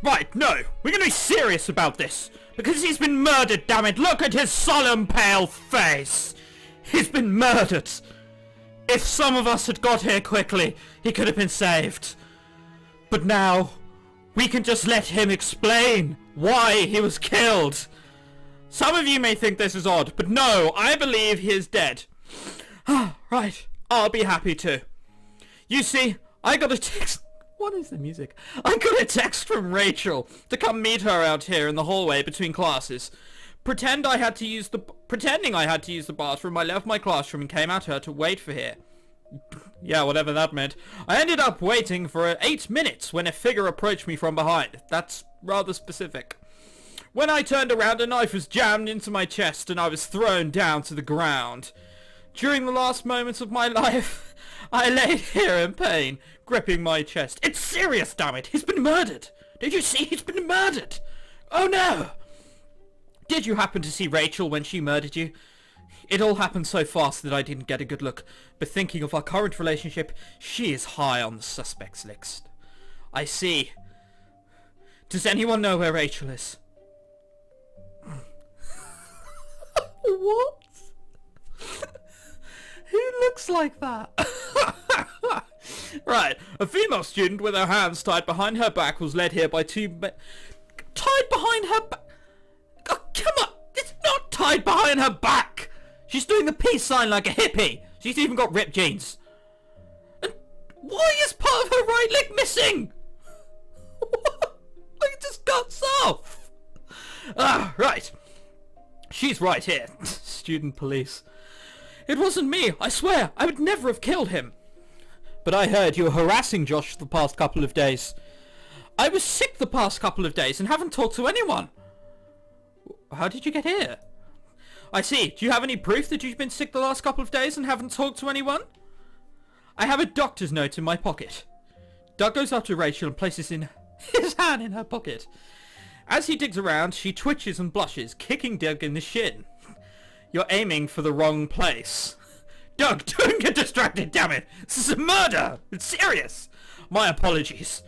Right, no, we're gonna be serious about this. Because he's been murdered, damn it. Look at his solemn, pale face. He's been murdered. If some of us had got here quickly, he could have been saved. But now, we can just let him explain why he was killed. Some of you may think this is odd, but no, I believe he is dead. Right, I'll be happy to. You see, I got a text... What is the music? I got a text from Rachel to come meet her out here in the hallway between classes. Pretending I had to use the bathroom, I left my classroom and came out here to wait for her. Yeah, whatever that meant. I ended up waiting for 8 minutes when a figure approached me from behind. That's rather specific. When I turned around, a knife was jammed into my chest and I was thrown down to the ground. During the last moments of my life, I lay here in pain, gripping my chest. It's serious, damn it! He's been murdered! Did you see? He's been murdered! Oh no! Did you happen to see Rachel when she murdered you? It all happened so fast that I didn't get a good look, but thinking of our current relationship, she is high on the suspects list. I see. Does anyone know where Rachel is? What? Who looks like that? Right, a female student with her hands tied behind her back was led here by two men. Tied behind her back? Oh, come on! It's not tied behind her back! She's doing the peace sign like a hippie. She's even got ripped jeans. And why is part of her right leg missing? Like it just cuts off. Ah, right. She's right here. Student police. It wasn't me, I swear. I would never have killed him. But I heard you were harassing Josh the past couple of days. I was sick the past couple of days and haven't talked to anyone. How did you get here? I see. Do you have any proof that you've been sick the last couple of days and haven't talked to anyone? I have a doctor's note in my pocket. Doug goes up to Rachel and places his hand in her pocket. As he digs around, she twitches and blushes, kicking Doug in the shin. You're aiming for the wrong place. Doug, don't get distracted, damn it! This is a murder! It's serious! My apologies.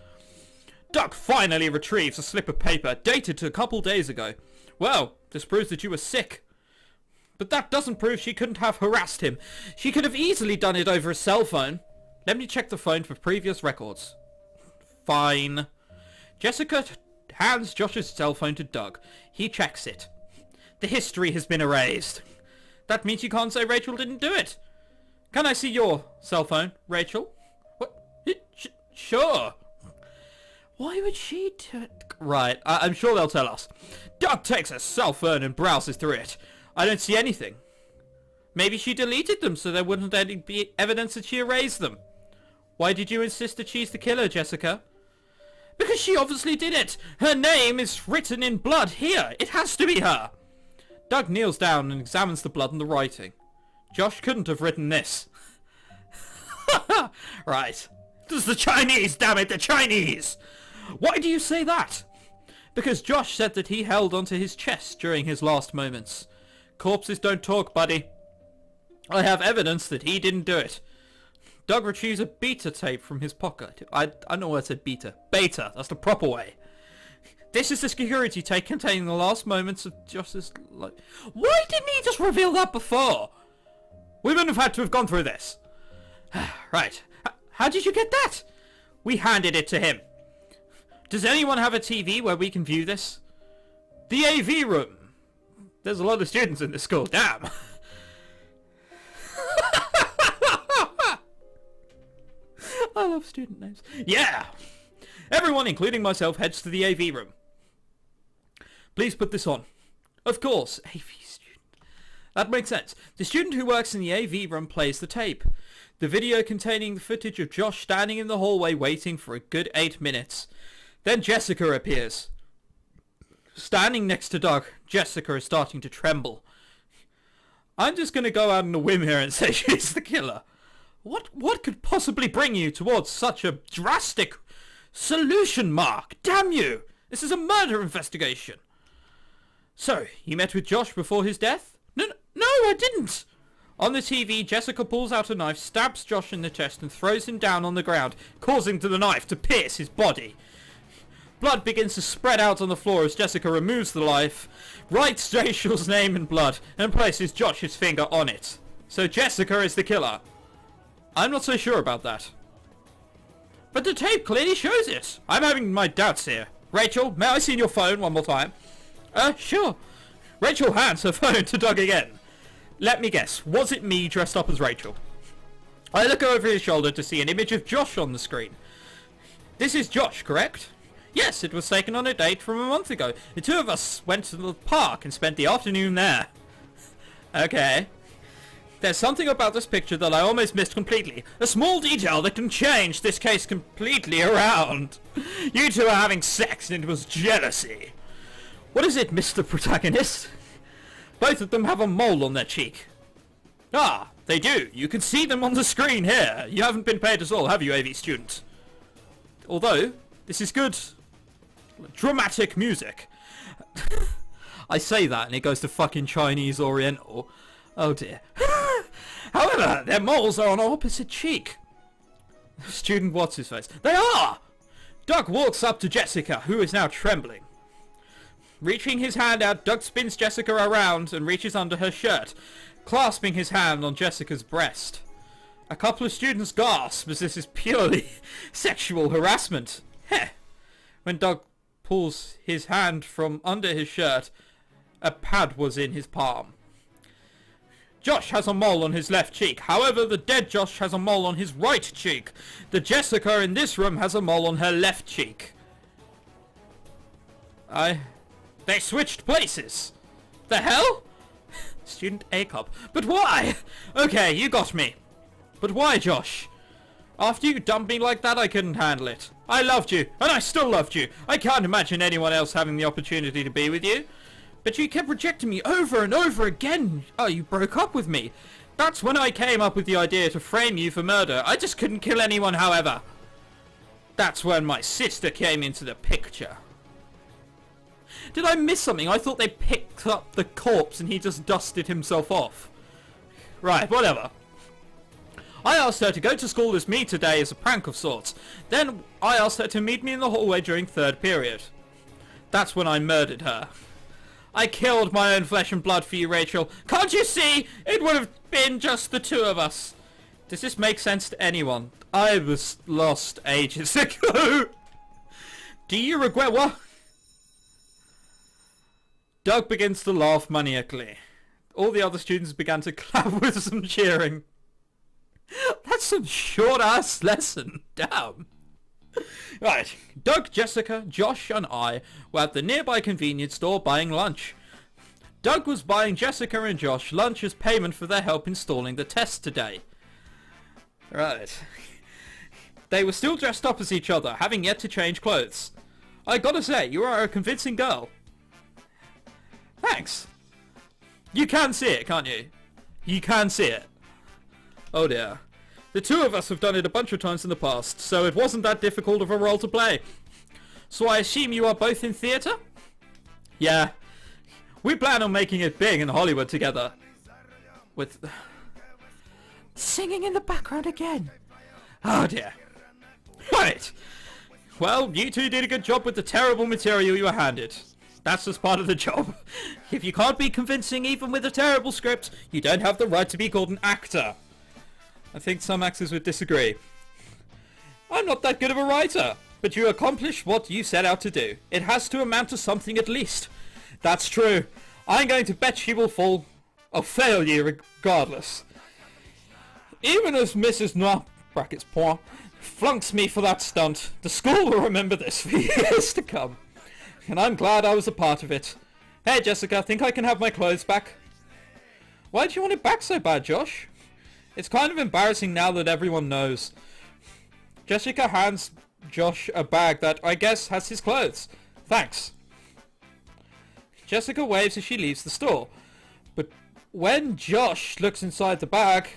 Doug finally retrieves a slip of paper dated to a couple days ago. Well, this proves that you were sick. But that doesn't prove she couldn't have harassed him. She could have easily done it over a cell phone. Let me check the phone for previous records. Fine. Jessica hands Josh's cell phone to Doug. He checks it. The history has been erased. That means you can't say Rachel didn't do it. Can I see your cell phone, Rachel? What? Sure. Why would she do it? Right, I'm sure they'll tell us. Doug takes her cell phone and browses through it. I don't see anything. Maybe she deleted them so there wouldn't be evidence that she erased them. Why did you insist that she's the killer, Jessica? Because she obviously did it. Her name is written in blood here. It has to be her. Doug kneels down and examines the blood and the writing. Josh couldn't have written this. Right. This is the Chinese, damn it, the Chinese! Why do you say that? Because Josh said that he held onto his chest during his last moments. Corpses don't talk, buddy. I have evidence that he didn't do it. Doug retrieves a beta tape from his pocket. I don't know why I said beta. Beta, that's the proper way. This is the security tape containing the last moments of Josh's life. Why didn't he just reveal that before? We wouldn't have had to have gone through this. Right. How did you get that? We handed it to him. Does anyone have a TV where we can view this? The AV room. There's a lot of students in this school. Damn. I love student names. Yeah. Everyone, including myself, heads to the AV room. Please put this on. Of course. AV student. That makes sense. The student who works in the AV room plays the tape. The video containing the footage of Josh standing in the hallway waiting for a good 8 minutes. Then Jessica appears. Standing next to Doug, Jessica is starting to tremble. I'm just going to go out on a whim here and say she's the killer. What could possibly bring you towards such a drastic solution, Mark? Damn you! This is a murder investigation. So, you met with Josh before his death? No, I didn't. On the TV, Jessica pulls out a knife, stabs Josh in the chest and throws him down on the ground, causing the knife to pierce his body. Blood begins to spread out on the floor as Jessica removes the knife, writes Rachel's name in blood, and places Josh's finger on it. So Jessica is the killer. I'm not so sure about that. But the tape clearly shows it. I'm having my doubts here. Rachel, may I see your phone one more time? Sure. Rachel hands her phone to Doug again. Let me guess, was it me dressed up as Rachel? I look over his shoulder to see an image of Josh on the screen. This is Josh, correct? Yes, it was taken on a date from a month ago. The two of us went to the park and spent the afternoon there. Okay. There's something about this picture that I almost missed completely. A small detail that can change this case completely around. You two are having sex and it was jealousy. What is it, Mr. Protagonist? Both of them have a mole on their cheek. Ah, they do. You can see them on the screen here. You haven't been paid at all, have you, AV student? Although, this is good dramatic music. I say that and it goes to fucking Chinese Oriental. Oh dear. However, their moles are on opposite cheek. Student what's his face? They are! Doug walks up to Jessica, who is now trembling. Reaching his hand out, Doug spins Jessica around and reaches under her shirt, clasping his hand on Jessica's breast. A couple of students gasp as this is purely sexual harassment. Heh. When Doug pulls his hand from under his shirt, a pad was in his palm. Josh has a mole on his left cheek. However, the dead Josh has a mole on his right cheek. The Jessica in this room has a mole on her left cheek. They switched places. The hell? Student A cup. But why? Okay, you got me. But why, Josh? After you dumped me like that, I couldn't handle it. I loved you, and I still loved you. I can't imagine anyone else having the opportunity to be with you. But you kept rejecting me over and over again. Oh, you broke up with me. That's when I came up with the idea to frame you for murder. I just couldn't kill anyone, however. That's when my sister came into the picture. Did I miss something? I thought they picked up the corpse and he just dusted himself off. Right, whatever. I asked her to go to school as me today as a prank of sorts. Then I asked her to meet me in the hallway during third period. That's when I murdered her. I killed my own flesh and blood for you, Rachel. Can't you see? It would have been just the two of us. Does this make sense to anyone? I was lost ages ago. Do you regret what? Doug begins to laugh maniacally. All the other students began to clap with some cheering. That's some short-ass lesson. Damn. Right. Doug, Jessica, Josh and I were at the nearby convenience store buying lunch. Doug was buying Jessica and Josh lunch as payment for their help installing the test today. Right. They were still dressed up as each other, having yet to change clothes. I gotta say, you are a convincing girl. Thanks. You can see it, can't you? You can see it. Oh dear. The two of us have done it a bunch of times in the past, so it wasn't that difficult of a role to play. So I assume you are both in theatre? Yeah. We plan on making it big in Hollywood together. With... singing in the background again. Oh dear. Right. Well, you two did a good job with the terrible material you were handed. That's just part of the job. If you can't be convincing even with a terrible script, you don't have the right to be called an actor. I think some actors would disagree. I'm not that good of a writer, but you accomplished what you set out to do. It has to amount to something at least. That's true. I'm going to bet she will fail you regardless. Even as Mrs. Noir, brackets point, flunks me for that stunt, the school will remember this for years to come. And I'm glad I was a part of it. Hey Jessica, think I can have my clothes back? Why do you want it back so bad, Josh? It's kind of embarrassing now that everyone knows. Jessica hands Josh a bag that I guess has his clothes. Thanks. Jessica waves as she leaves the store. But when Josh looks inside the bag,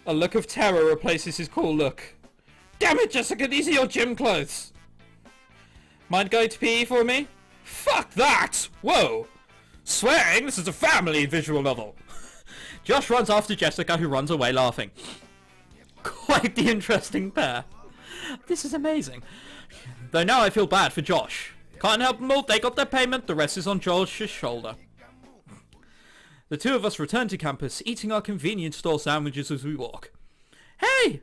a look of terror replaces his cool look. Damn it, Jessica, these are your gym clothes. Mind going to PE for me? Fuck that! Whoa! Swearing? This is a family visual novel. Josh runs after Jessica, who runs away laughing. Quite the interesting pair. This is amazing. Though now I feel bad for Josh. Can't help them all, they got their payment, the rest is on Josh's shoulder. The two of us return to campus, eating our convenience store sandwiches as we walk. Hey!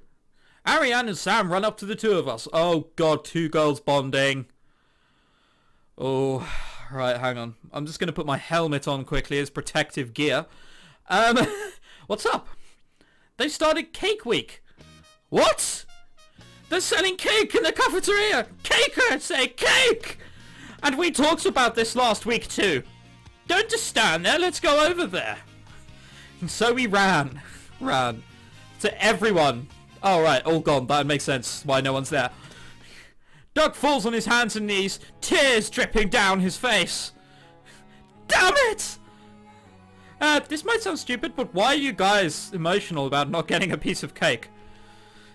Ariane and Sam run up to the two of us. Oh god, two girls bonding. Oh, right, hang on. I'm just going to put my helmet on quickly as protective gear. What's up? They started Cake Week. What? They're selling cake in the cafeteria. Cake, I say, cake! And we talked about this last week too. Don't just stand there, let's go over there. And so we ran to everyone. Oh right, all gone, that makes sense why no one's there. Doug falls on his hands and knees, tears dripping down his face. Damn it! This might sound stupid, but why are you guys emotional about not getting a piece of cake?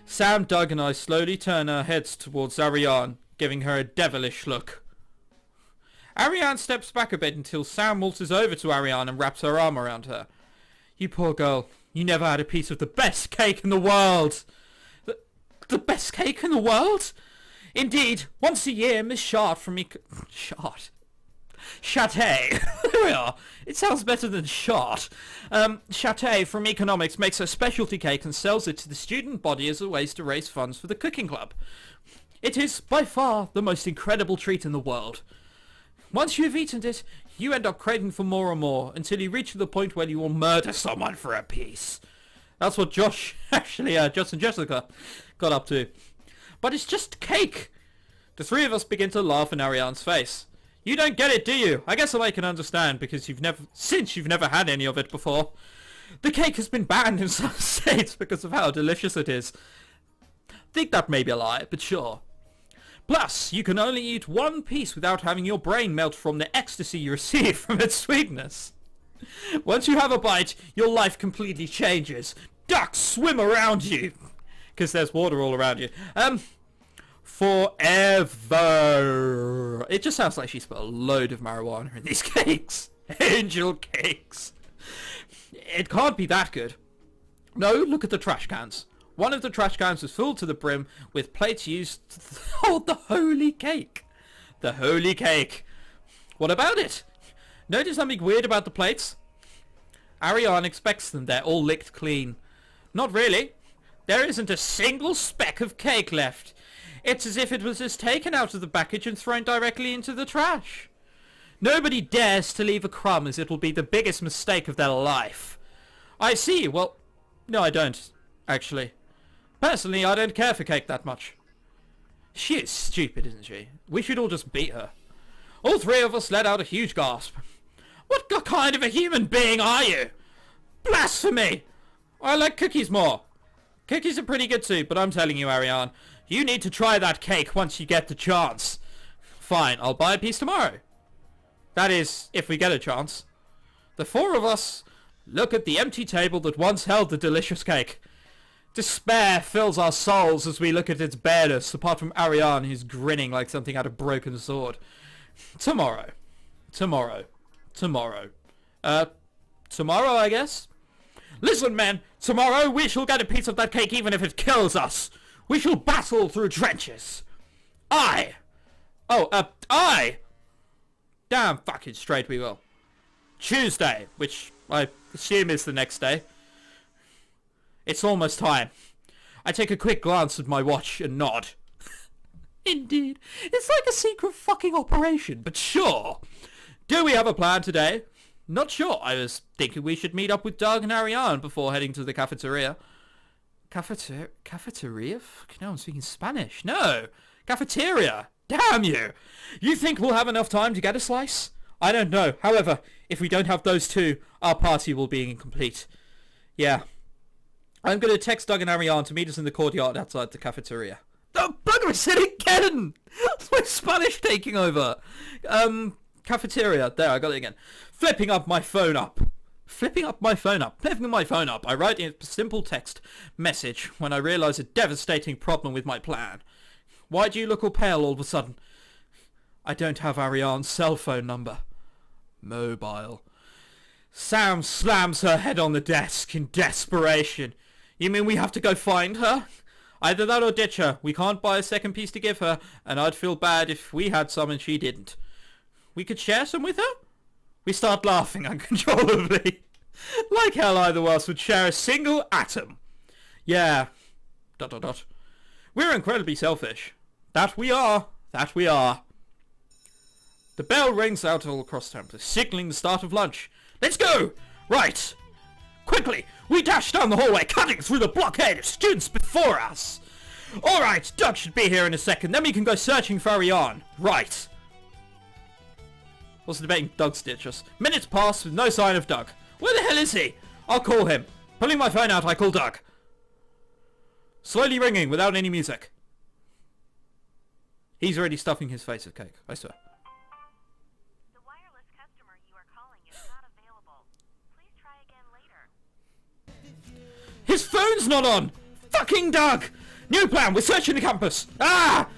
Sam, Doug and I slowly turn our heads towards Ariane, giving her a devilish look. Ariane steps back a bit until Sam waltzes over to Ariane and wraps her arm around her. You poor girl, you never had a piece of the best cake in the world. The best cake in the world? Indeed, once a year, Miss Shart from Chate. There we are. It sounds better than Shart. Chate from Economics makes a specialty cake and sells it to the student body as a way to raise funds for the cooking club. It is, by far, the most incredible treat in the world. Once you have eaten it, you end up craving for more and more until you reach the point where you will murder someone for a piece. That's what Josh and Jessica got up to. But it's just cake. The three of us begin to laugh in Ariane's face. You don't get it, do you? I guess I can understand because you've never had any of it before. The cake has been banned in some states because of how delicious it is. Think that may be a lie, but sure. Plus, you can only eat one piece without having your brain melt from the ecstasy you receive from its sweetness. Once you have a bite, your life completely changes. Ducks swim around you. Because there's water all around you. Forever. It just sounds like she's put a load of marijuana in these cakes. Angel cakes. It can't be that good. No, look at the trash cans. One of the trash cans was filled to the brim with plates used to hold the holy cake. The holy cake. What about it? Notice something weird about the plates? Ariane expects them they're all licked clean. Not really. There isn't a single speck of cake left. It's as if it was just taken out of the package and thrown directly into the trash. Nobody dares to leave a crumb as it will be the biggest mistake of their life. I see. Well, no I don't, actually. Personally, I don't care for cake that much. She is stupid, isn't she? We should all just beat her. All three of us let out a huge gasp. What kind of a human being are you? Blasphemy! I like cookies more. Cookies are pretty good too, but I'm telling you, Ariane, you need to try that cake once you get the chance. Fine, I'll buy a piece tomorrow. That is, if we get a chance. The four of us look at the empty table that once held the delicious cake. Despair fills our souls as we look at its bareness, apart from Ariane, who's grinning like something out of broken sword. Tomorrow, I guess? Listen, men, tomorrow we shall get a piece of that cake even if it kills us. We shall battle through trenches. I! Damn fucking straight we will. Tuesday, which I assume is the next day. It's almost time. I take a quick glance at my watch and nod. Indeed. It's like a secret fucking operation, but sure. Do we have a plan today? Not sure. I was thinking we should meet up with Doug and Ariane before heading to the cafeteria. Cafeteria? No, I'm speaking Spanish. No. Cafeteria. Damn you. You think we'll have enough time to get a slice? I don't know. However, if we don't have those two, our party will be incomplete. Yeah. I'm going to text Doug and Ariane to meet us in the courtyard outside the cafeteria. Oh, bugger, I said it again! That's my Spanish taking over. Cafeteria. There, I got it again. Flipping my phone up. I write a simple text message when I realise a devastating problem with my plan. Why do you look all pale all of a sudden? I don't have Ariane's cell phone number. Mobile. Sam slams her head on the desk in desperation. You mean we have to go find her? Either that or ditch her. We can't buy a second piece to give her, and I'd feel bad if we had some and she didn't. We could share some with her? We start laughing uncontrollably. Like hell either of us would share a single atom. Yeah. ... We're incredibly selfish. That we are. That we are. The bell rings out all across campus, signaling the start of lunch. Let's go! Right. Quickly, we dash down the hallway, cutting through the blockade of students before us. Alright, Doug should be here in a second, then we can go searching for Ariane. Right. Also debating Doug stitches. Minutes pass with no sign of Doug. Where the hell is he? I'll call him. Pulling my phone out, I call Doug. Slowly ringing without any music. He's already stuffing his face with cake, I swear. The wireless customer you are calling is not available. Please try again later. His phone's not on! Fucking Doug! New plan, we're searching the campus! Ah!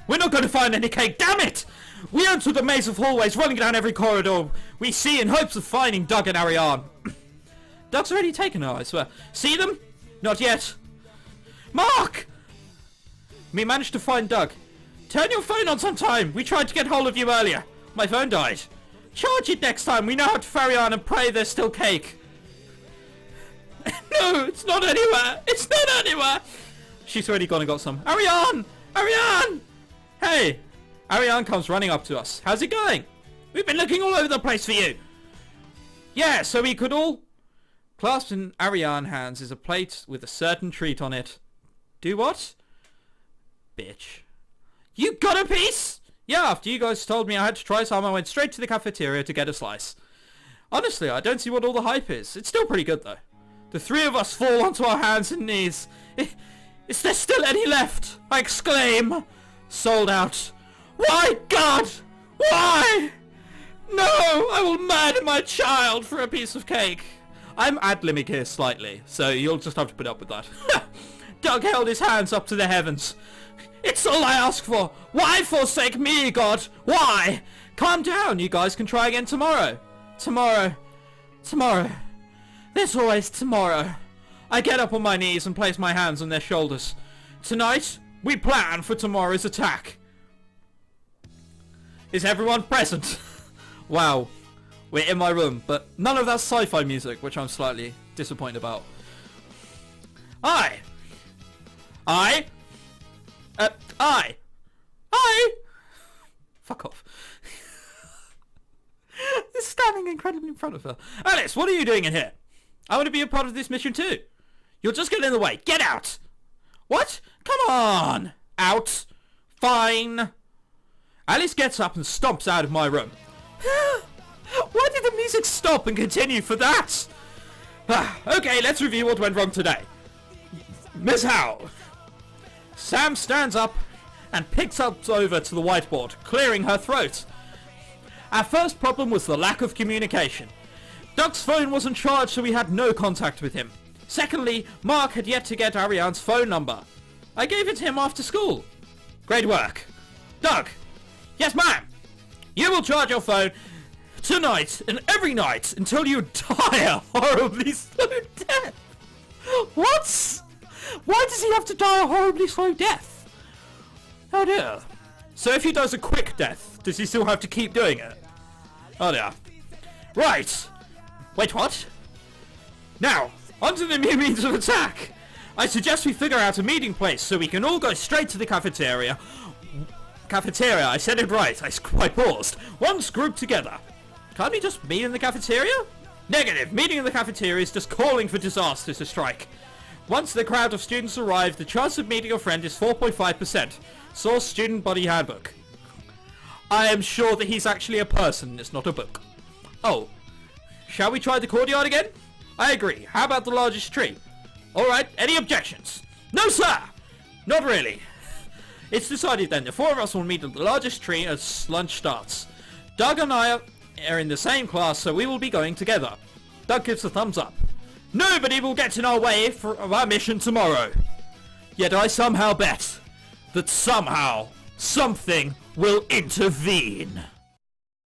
We're not going to find any cake, damn it! We enter the maze of hallways, running down every corridor we see in hopes of finding Doug and Ariane. Doug's already taken her, I swear. See them? Not yet. Mark! We managed to find Doug. Turn your phone on sometime. We tried to get hold of you earlier. My phone died. Charge it next time. We know how to ferry on and pray there's still cake. No, it's not anywhere. It's not anywhere. She's already gone and got some. Ariane! Ariane! Hey! Ariane comes running up to us. How's it going? We've been looking all over the place for you. Yeah, so we could all... Clasped in Ariane's hands is a plate with a certain treat on it. Do what? Bitch. You got a piece? Yeah, after you guys told me I had to try some, I went straight to the cafeteria to get a slice. Honestly, I don't see what all the hype is. It's still pretty good, though. The three of us fall onto our hands and knees. Is there still any left? I exclaim. Sold out. Why, God? Why? No, I will murder my child for a piece of cake. I'm ad-libbing here slightly, so you'll just have to put up with that. Doug held his hands up to the heavens. It's all I ask for. Why forsake me, God? Why? Calm down. You guys can try again tomorrow. Tomorrow. Tomorrow. There's always tomorrow. I get up on my knees and place my hands on their shoulders. Tonight, we plan for tomorrow's attack. Is everyone present? Wow. We're in my room, but none of that sci-fi music, which I'm slightly disappointed about. I. Fuck off. He's standing incredibly in front of her. Alice, what are you doing in here? I want to be a part of this mission too. You'll just get in the way. Get out! What? Come on! Out. Fine. Alice gets up and stomps out of my room. Why did the music stop and continue for that? Okay, let's review what went wrong today. Miss Howe. Sam stands up and picks up over to the whiteboard, clearing her throat. Our first problem was the lack of communication. Doug's phone wasn't charged, so we had no contact with him. Secondly, Mark had yet to get Ariane's phone number. I gave it to him after school. Great work. Doug. Yes, ma'am. You will charge your phone tonight and every night until you die a horribly slow death. What? Why does he have to die a horribly slow death? Oh dear. So if he does a quick death, does he still have to keep doing it? Oh dear. Right. Wait, what? Now, onto the new means of attack. I suggest we figure out a meeting place so we can all go straight to the cafeteria. Cafeteria, I said it right. I paused. Once grouped together. Can't we just meet in the cafeteria? Negative. Meeting in the cafeteria is just calling for disaster to strike. Once the crowd of students arrive, the chance of meeting your friend is 4.5%. Source Student Body Handbook. I am sure that he's actually a person, it's not a book. Oh. Shall we try the courtyard again? I agree. How about the largest tree? Alright, any objections? No, sir! Not really. It's decided then. The four of us will meet at the largest tree as lunch starts. Doug and I are in the same class, so we will be going together. Doug gives a thumbs up. Nobody will get in our way of our mission tomorrow. Yet I somehow bet that somehow something will intervene.